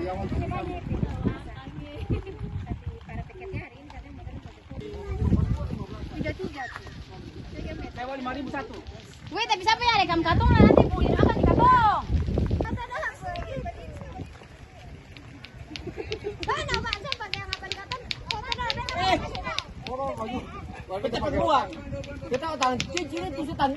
Sewa 5.000 satu. Weh, tapi siapa ya? Ada kamu katong lah nanti pulih akan di katong. Mana Pak? Saya pakai yang apa di katong? Kita kedua. Kita tangan cincin itu setan.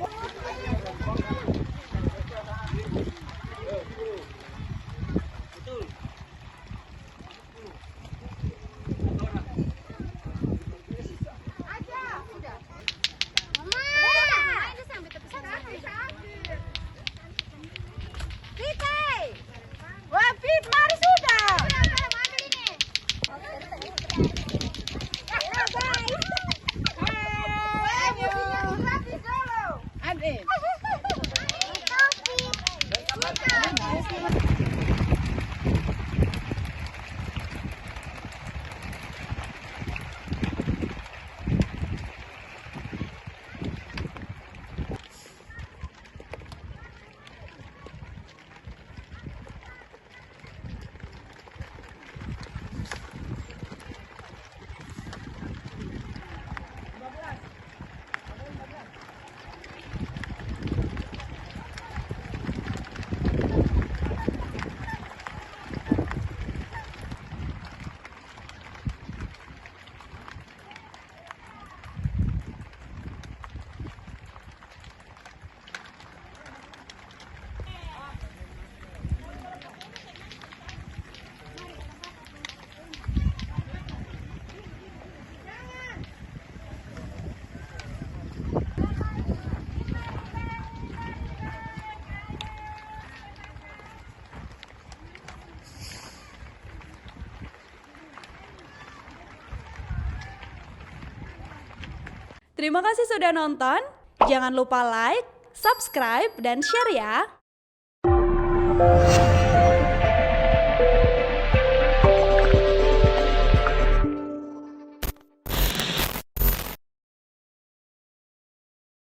Terima kasih sudah nonton. Jangan lupa like, subscribe, dan share ya.